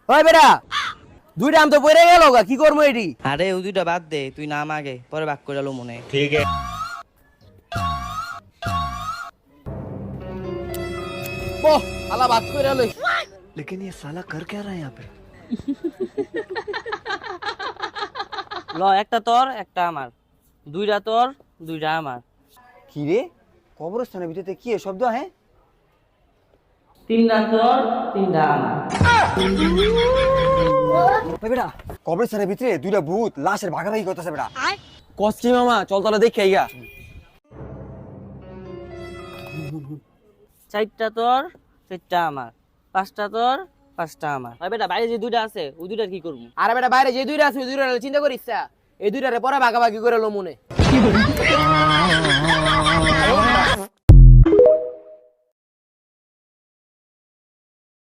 ওই বেটা দুইটা আম তো পড়ে গেল গা, কি করবো এটি? আরে ওই দুইটা বাদ দে, তুই নাম আগে, পরে বাক করে লো মনে। বহ আলা বাদ করে লই। लेकिन ये साला कर क्या रहा है यहाँ पे? ল, একটা তোর একটা আমার, দুইটা তোর দুইটা আমার। কি রে, কবরস্থানের ভিতরে কি শব্দ হ্যাঁ? তিনটা তোর তিনটা আমার। বেটা কবরস্থানের ভিতরে দুইটা ভূত লাশের ভাগাভাগি করতেছে বেটা। কষ্টি মামা চল তাহলে দেখে আইগা। চারটা তোর চারটা আমার, পাঁচটা তোর পাঁচটা আমার। ভাই বেটা বাইরে যে দুইটা আছে ওই দুইটার কি করবো? আরে বেটা বাইরে যে দুইটা আছে ওই দুইটা চিন্তা করিস, এই দুইটারে পরে ভাগাভাগি করে লো মনে।